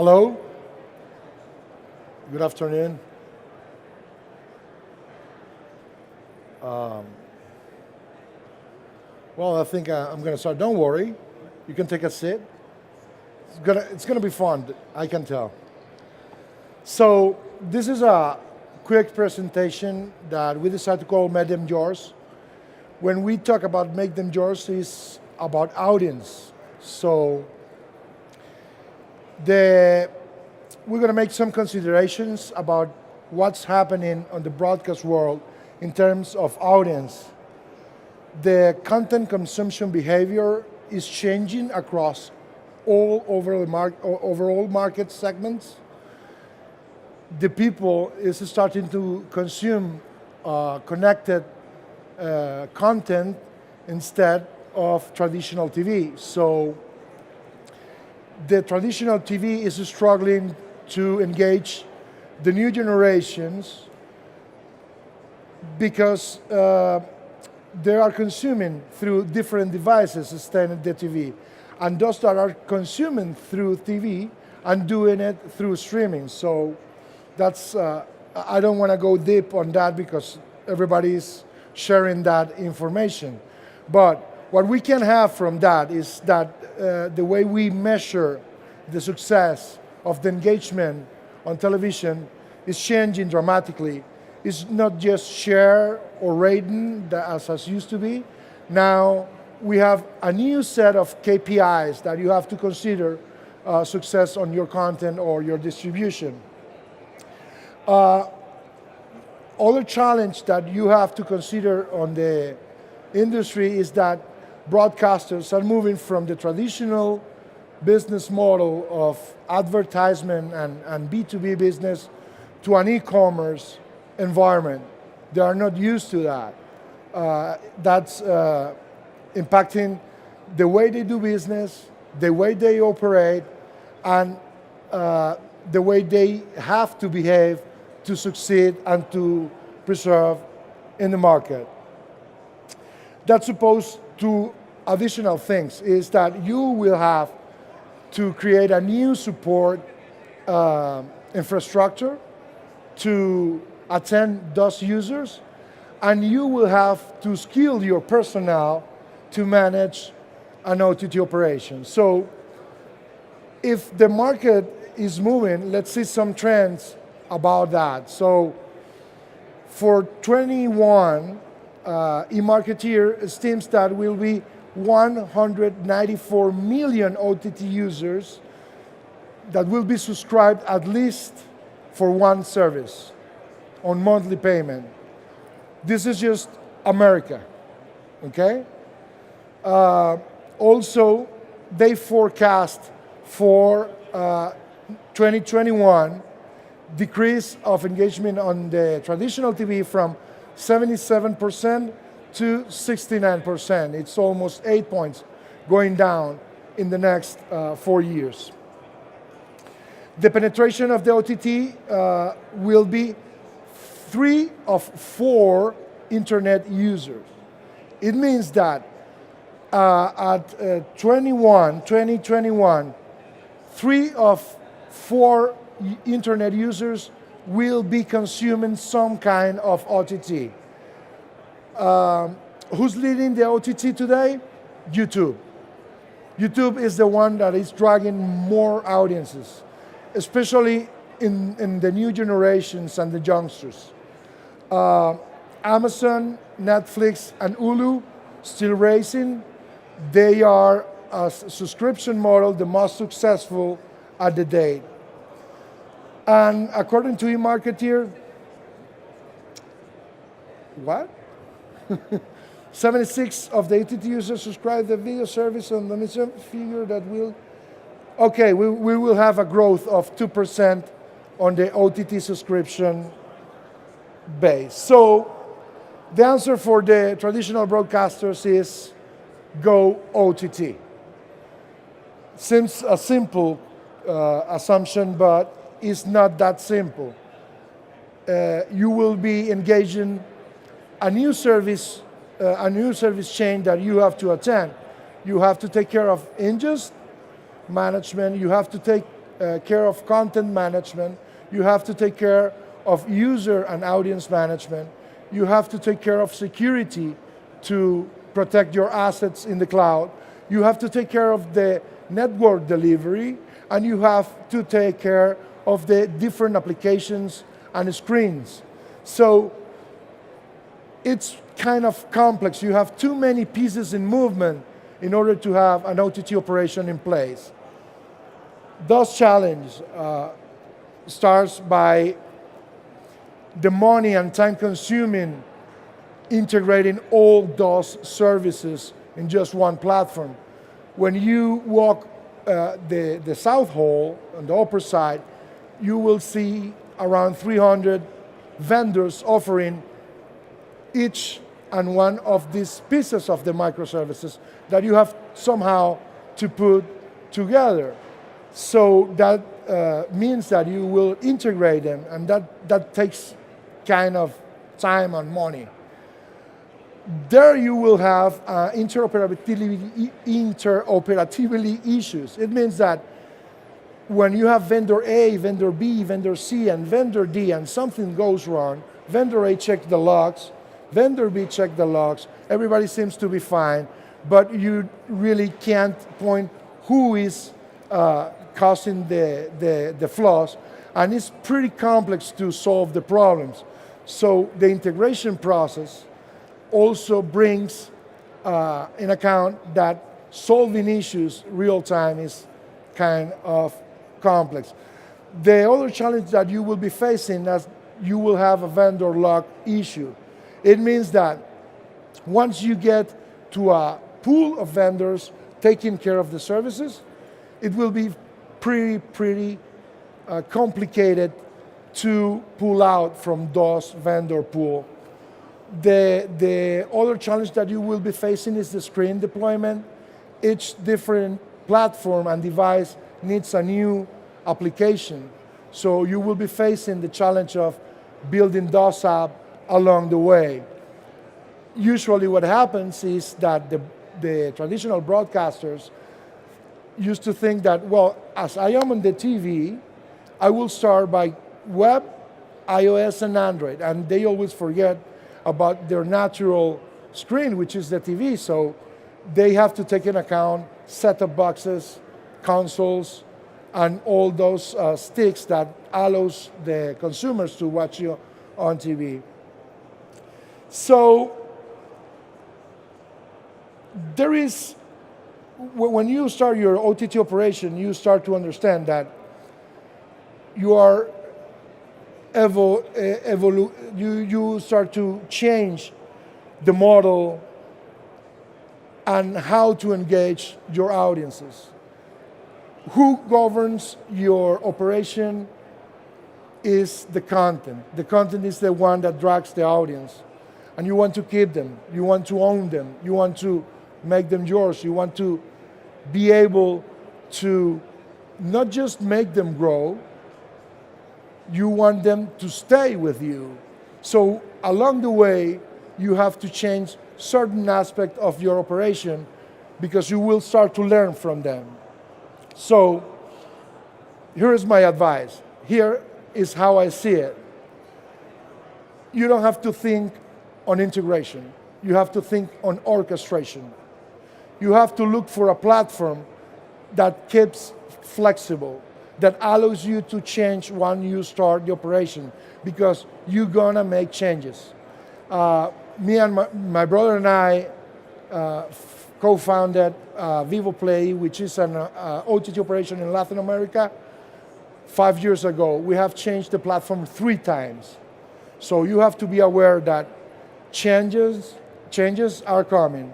Hello, good afternoon. Well, I think I'm going to start. Don't worry, you can take a seat. It's gonna be fun. I can tell. So this is a quick presentation that we decided to call "Make Them Yours." When we talk about "Make Them Yours," it's about audience. So we're going to make some considerations about what's happening on the broadcast world in terms of audience. The content consumption behavior is changing across overall market segments. The people is starting to consume connected content instead of traditional TV. So the traditional TV is struggling to engage the new generations because they are consuming through different devices instead of the TV. And those that are consuming through TV and doing it through streaming. So that's, I don't want to go deep on that because everybody's sharing that information. But what we can have from that is that the way we measure the success of the engagement on television is changing dramatically. It's not just share or rating as used to be. Now we have a new set of KPIs that you have to consider success on your content or your distribution. Other challenge that you have to consider on the industry is that broadcasters are moving from the traditional business model of advertisement and B2B business to an e-commerce environment. They are not used to that. That's impacting the way they do business, the way they operate, and the way they have to behave to succeed and to preserve in the market. That's supposed to additional things is that you will have to create a new support infrastructure to attend those users, and you will have to skill your personnel to manage an OTT operation. So if the market is moving, let's see some trends about that. So for 21, eMarketer estimates that will be 194 million OTT users that will be subscribed at least for one service on monthly payment. This is just America, okay? Also, they forecast for 2021 decrease of engagement on the traditional TV from 77% to 69%. It's almost 8 points going down in the next 4 years. The penetration of the OTT will be 3 of 4 internet users. It means that at 2021, 3 of 4 internet users will be consuming some kind of OTT. Who's leading the OTT today? YouTube. YouTube is the one that is dragging more audiences, especially in the new generations and the youngsters. Amazon, Netflix, and Hulu still racing. They are a subscription model, the most successful at the date. And according to eMarketer, what? 76 of the OTT users subscribe the video service on the figure that will. Okay, we will have a growth of 2% on the OTT subscription base. So the answer for the traditional broadcasters is go OTT. Seems a simple assumption, but it's not that simple. You will be engaging a new service chain that you have to attend. You have to take care of ingest management. You have to take care of content management. You have to take care of user and audience management. You have to take care of security to protect your assets in the cloud. You have to take care of the network delivery, and you have to take care of the different applications and screens. So it's kind of complex. You have too many pieces in movement in order to have an OTT operation in place. DOS challenge starts by the money and time consuming integrating all DOS services in just one platform. When you walk the South Hall on the upper side, you will see around 300 vendors offering each and one of these pieces of the microservices that you have somehow to put together. So that means that you will integrate them, and that takes kind of time and money. There you will have interoperability issues. It means that when you have vendor A, vendor B, vendor C, and vendor D, and something goes wrong, vendor A checks the logs, vendor B checks the logs, everybody seems to be fine, but you really can't point who is causing the flaws, and it's pretty complex to solve the problems. So the integration process also brings in account that solving issues real time is kind of complex. The other challenge that you will be facing is you will have a vendor lock issue. It means that once you get to a pool of vendors taking care of the services, it will be pretty complicated to pull out from DOS vendor pool. The other challenge that you will be facing is the screen deployment. Each different platform and device needs a new application. So you will be facing the challenge of building DOS app along the way. Usually what happens is that the traditional broadcasters used to think that, well, as I am on the TV, I will start by web, iOS, and Android. And they always forget about their natural screen, which is the TV. So they have to take into account set-top boxes, consoles, and all those sticks that allows the consumers to watch you on TV. So there is, when you start your OTT operation, you start to understand that you are you start to change the model and how to engage your audiences. Who governs your operation is the content. The content is the one that drags the audience. And you want to keep them. You want to own them. You want to make them yours. You want to be able to not just make them grow, you want them to stay with you. So along the way, you have to change certain aspect of your operation because you will start to learn from them. So here is my advice. Here is how I see it. You don't have to think on integration. You have to think on orchestration. You have to look for a platform that keeps flexible, that allows you to change when you start the operation, because you're gonna make changes. Me and my brother and I co-founded Vivo Play, which is an OTT operation in Latin America 5 years ago. We have changed the platform 3 times. So you have to be aware that changes are coming.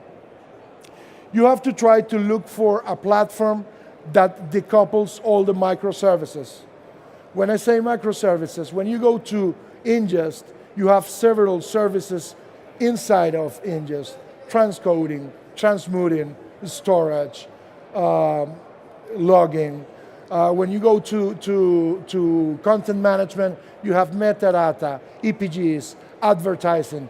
You have to try to look for a platform that decouples all the microservices. When I say microservices, when you go to ingest, you have several services inside of ingest: transcoding, transmuting, storage, logging. When you go to content management, you have metadata, EPGs, advertising.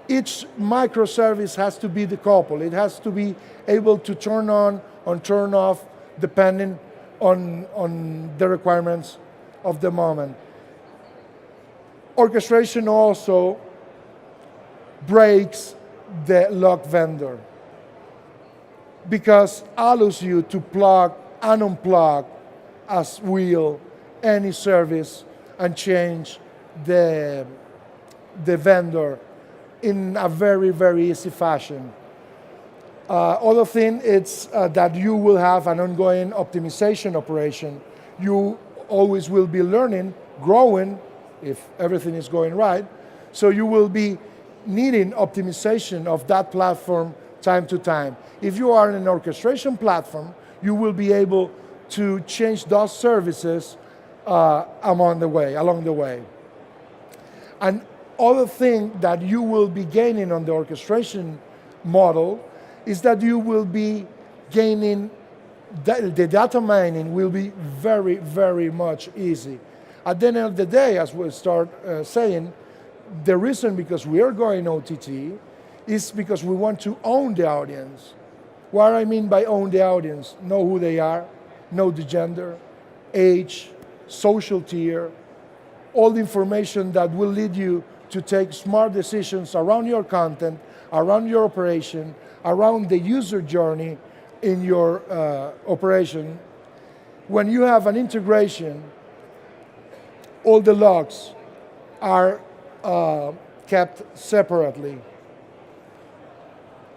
Each microservice has to be decoupled. It has to be able to turn on or turn off depending on the requirements of the moment. Orchestration also breaks the lock vendor because allows you to plug and unplug as will any service and change the vendor in a very, very easy fashion. Other thing is that you will have an ongoing optimization operation. You always will be learning, growing, if everything is going right. So you will be needing optimization of that platform time to time. If you are in an orchestration platform, you will be able to change those services along the way. And other thing that you will be gaining on the orchestration model is that you will be gaining, the data mining will be very, very much easy. At the end of the day, as we start saying, the reason because we are going OTT is because we want to own the audience. What I mean by own the audience, know who they are, know the gender, age, social tier, all the information that will lead you to take smart decisions around your content, around your operation, around the user journey in your operation. When you have an integration, all the logs are kept separately.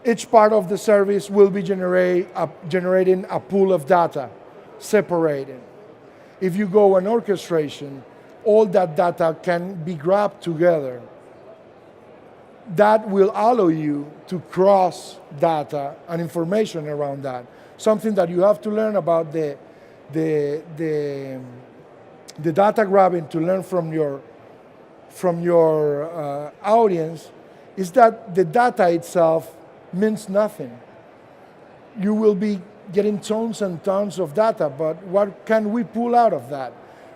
Each part of the service will be generating a pool of data, separated. If you go on orchestration, all that data can be grabbed together. That will allow you to cross data and information around that. Something that you have to learn about the data grabbing to learn from your audience is that the data itself means nothing. You will be getting tons and tons of data, but what can we pull out of that?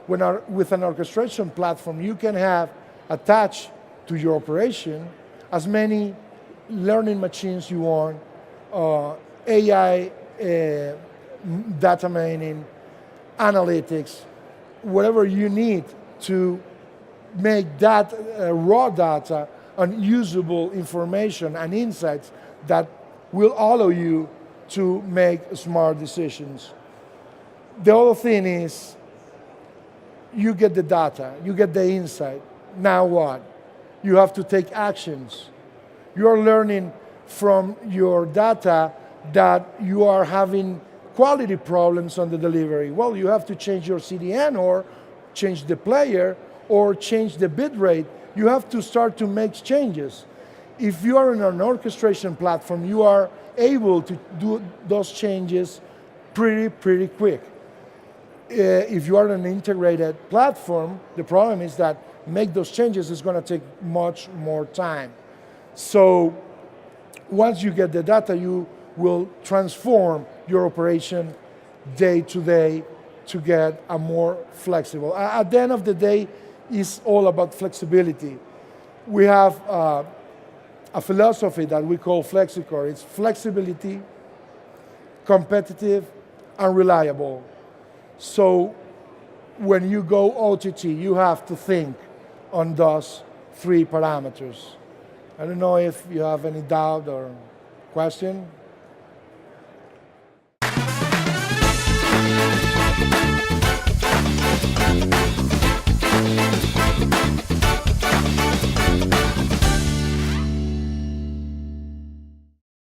With an orchestration platform, you can have attached to your operation as many learning machines you want, AI, data mining, analytics, whatever you need to make that raw data unusable information and insights that will allow you to make smart decisions. The other thing is, you get the data, you get the insight. Now what? You have to take actions. You are learning from your data that you are having quality problems on the delivery. Well, you have to change your CDN or change the player or change the bit rate. You have to start to make changes. If you are in an orchestration platform, you are able to do those changes pretty quick. If you are an integrated platform, the problem is that make those changes is going to take much more time. So once you get the data, you will transform your operation day to day to get a more flexible. At the end of the day, it's all about flexibility. We have a philosophy that we call FlexiCore. It's flexibility, competitive, and reliable. So when you go OTT, you have to think on those three parameters. I don't know if you have any doubt or question.